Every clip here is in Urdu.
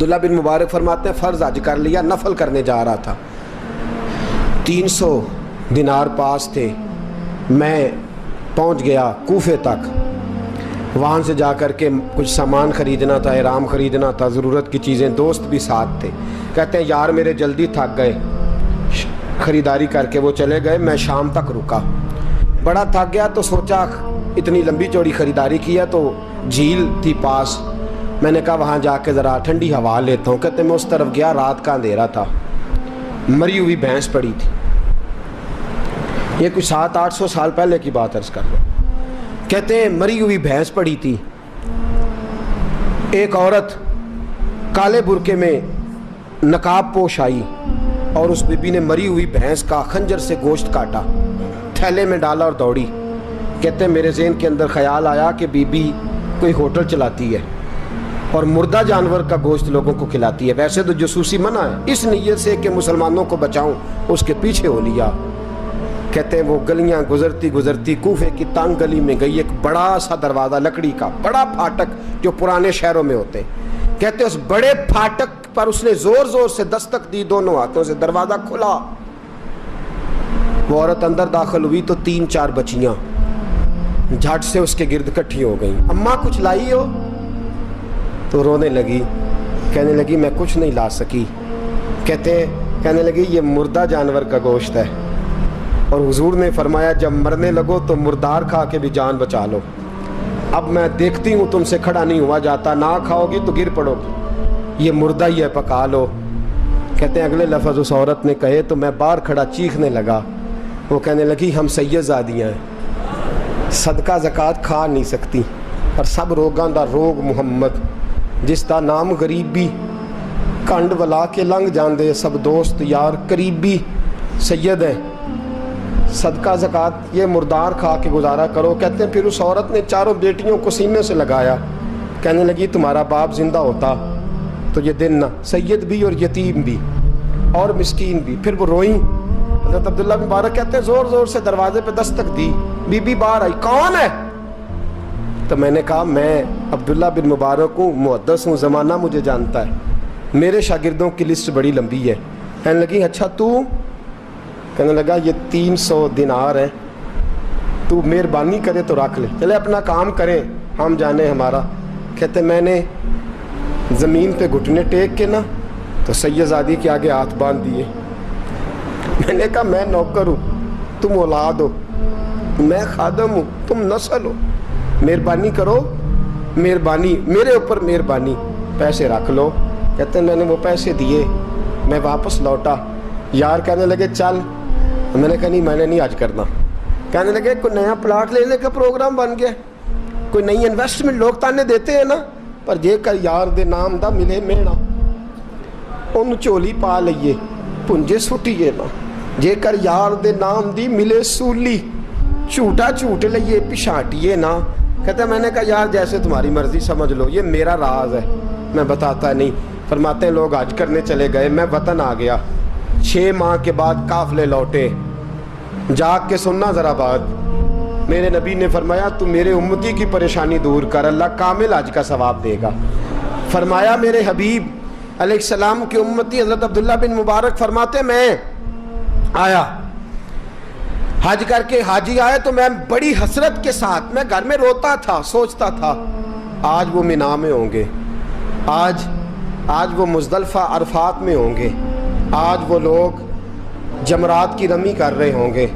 عبداللہ بن مبارک فرماتے ہیں فرض حج کر لیا، نفل کرنے جا رہا تھا، 300 دینار پاس تھے، میں پہنچ گیا کوفے تک، وہاں سے جا کر کے کچھ سامان خریدنا تھا، احرام خریدنا تھا، ضرورت کی چیزیں، دوست بھی ساتھ تھے، کہتے ہیں یار میرے جلدی تھک گئے، خریداری کر کے وہ چلے گئے، میں شام تک رکا، بڑا تھک گیا تو سوچا اتنی لمبی چوڑی خریداری کی ہے تو جھیل تھی پاس، میں نے کہا وہاں جا کے ذرا ٹھنڈی ہوا لیتا ہوں، کہتے ہیں میں اس طرف گیا، رات کا اندھیرا تھا، مری ہوئی بھینس پڑی تھی، یہ کچھ 700-800 سال پہلے کی بات عرض کر لو، کہتے ہیں مری ہوئی بھینس پڑی تھی، ایک عورت کالے برقعے میں نقاب پوش آئی اور اس بی بی نے مری ہوئی بھینس کا خنجر سے گوشت کاٹا، تھیلے میں ڈالا اور دوڑی، کہتے ہیں میرے ذہن کے اندر خیال آیا کہ بی بی کوئی ہوٹل چلاتی ہے اور مردہ جانور کا گوشت لوگوں کو کھلاتی ہے، ویسے تو جاسوسی منع ہے، اس نیت سے کہ مسلمانوں کو بچاؤں اس کے پیچھے ہو لیا، کہتے ہیں وہ گلیاں گزرتی گزرتی کوفے کی تنگ گلی میں گئی، ایک بڑا سا دروازہ لکڑی کا، بڑا پھاٹک جو پرانے شہروں میں ہوتے، کہتے ہیں اس بڑے پھاٹک پر اس نے زور زور سے دستک دی، دونوں ہاتھوں سے دروازہ کھلا، وہ عورت اندر داخل ہوئی تو 3-4 بچیاں جھٹ سے اس کے گرد اکٹھی ہو گئیں، اماں کچھ لائی ہو؟ تو رونے لگی، کہنے لگی میں کچھ نہیں لا سکی، کہنے لگی یہ مردہ جانور کا گوشت ہے، اور حضور نے فرمایا جب مرنے لگو تو مردار کھا کے بھی جان بچا لو، اب میں دیکھتی ہوں تم سے کھڑا نہیں ہوا جاتا، نہ کھاؤ گی تو گر پڑو گی، یہ مردہ ہی ہے پکا لو، کہتے ہیں اگلے لفظ اس عورت نے کہے تو میں باہر کھڑا چیخنے لگا، وہ کہنے لگی ہم سید زادیاں ہیں، صدقہ زکوٰۃ کھا نہیں سکتی، اور سب روگاں دا روگ محمد، جس دا نام غریبی، کنڈ ولا کے لنگ جاندے سب دوست یار قریبی، سید ہیں، صدقہ زکوٰۃ یہ مردار کھا کے گزارا کرو، کہتے ہیں پھر اس عورت نے 4 بیٹیوں کو سینے سے لگایا، کہنے لگی تمہارا باپ زندہ ہوتا تو یہ دن نہ، سید بھی اور یتیم بھی اور مسکین بھی، پھر وہ روئیں، حضرت عبداللہ بن مبارک کہتے ہیں زور زور سے دروازے پہ دستک دی، بی بی باہر آئی، کون ہے؟ تو میں نے کہا میں عبداللہ بن مبارک ہوں، محدث ہوں، زمانہ مجھے جانتا ہے، میرے شاگردوں کی لسٹ بڑی لمبی ہے، کہنے لگی اچھا تو؟ کہنے لگا یہ 300 دینار ہیں، تو مہربانی کرے تو رکھ لے، چلے اپنا کام کریں ہم جانے ہمارا، کہتے میں نے زمین پہ گھٹنے ٹیک کے نا تو سید زادی کے آگے ہاتھ باندھ دیے، میں نے کہا میں نوکر ہوں تم اولاد ہو، میں خادم ہوں تم نسل ہو، مہربانی کرو، مہربانی میرے اوپر مہربانی، پیسے رکھ لو، کہتے ہیں میں نے وہ پیسے دیے، میں واپس لوٹا، یار کہنے لگے چل، میں نے کہا نہیں میں نے نہیں حج کرنا، کہنے لگے کوئی نیا پلاٹ لینے کا پروگرام بن گیا، کوئی نئی انویسٹمنٹ، لوگ تانے دیتے ہیں نا، پر جے کر یار دے نام دا ملے میڑا، ان چولی پا لئیے پنجے سٹیے نا، جے کر یار دے نام دی ملے سولی، چھوٹا چھوٹ لئیے پشانٹیے نا، کہتے ہیں میں نے کہا یار جیسے تمہاری مرضی سمجھ لو، یہ میرا راز ہے میں بتاتا نہیں، فرماتے ہیں لوگ حج کرنے چلے گئے، میں وطن آ گیا، 6 ماہ کے بعد قافلے لوٹے، جاگ کے سننا ذرا بات، میرے نبی نے فرمایا تو میرے امتی کی پریشانی دور کر، اللہ کامل حج کا ثواب دے گا، فرمایا میرے حبیب علیہ السلام کی امتی حضرت عبداللہ بن مبارک فرماتے میں آیا حج کر کے، حاجی آئے تو میں بڑی حسرت کے ساتھ، میں گھر میں روتا تھا، سوچتا تھا آج وہ مینا میں ہوں گے، آج وہ مزدلفہ عرفات میں ہوں گے، آج وہ لوگ جمرات کی رمی کر رہے ہوں گے،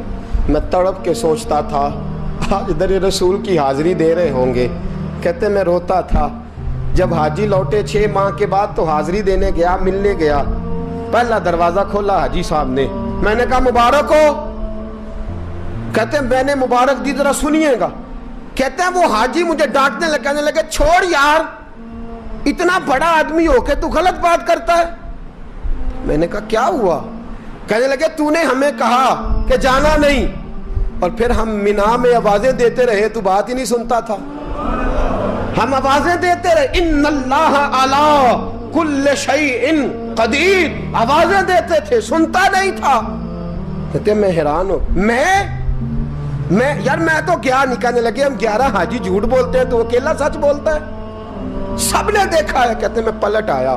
میں تڑپ کے سوچتا تھا آج در رسول کی حاضری دے رہے ہوں گے، کہتے میں روتا تھا، جب حاجی لوٹے 6 ماہ کے بعد تو حاضری دینے گیا، ملنے گیا، پہلا دروازہ کھولا حاجی صاحب نے، میں نے کہا مبارک ہو، کہتے ہیں میں نے مبارک دی ذرا سنیے گا، کہتے ہیں وہ حاجی مجھے ڈانٹنے لگے، کہنے لگے چھوڑ یار اتنا بڑا آدمی ہو کے تو غلط بات کرتا ہے، میں نے کہا کیا ہوا؟ کہنے لگے تو نے ہمیں کہا کہ جانا نہیں، اور پھر ہم مینا میں آوازیں دیتے رہے تو بات ہی نہیں سنتا تھا، ہم آوازیں دیتے رہے ان اللہ علی کل شیء قدیر، آوازیں دیتے تھے، سنتا نہیں تھا، کہتے میں حیران ہوں، یار میں تو گیا نہیں، کہنے لگے ہم 11 حاجی جھوٹ بولتے ہیں تو اکیلا سچ بولتا ہے، سب نے دیکھا ہے، کہتے میں پلٹ آیا،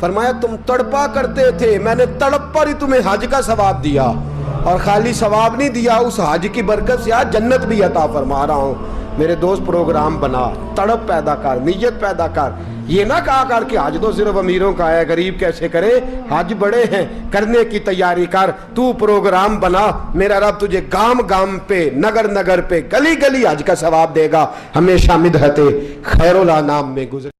فرمایا تم تڑپا کرتے تھے، میں نے تڑپ پر ہی تمہیں حج کا ثواب دیا، اور خالی ثواب نہیں دیا، اس حج کی برکت سے آج جنت بھی عطا فرما رہا ہوں۔ میرے دوست پروگرام بنا، تڑپ پیدا کر، نیت پیدا کر، یہ نہ کہا کر کہ حج تو صرف امیروں کا ہے، غریب کیسے کرے، حج بڑے ہیں، کرنے کی تیاری کر، تو پروگرام بنا، میرا رب تجھے گام گام پہ، نگر نگر پہ، گلی گلی حج کا ثواب دے گا۔ ہمیشہ مدحت خیر الانام میں گزر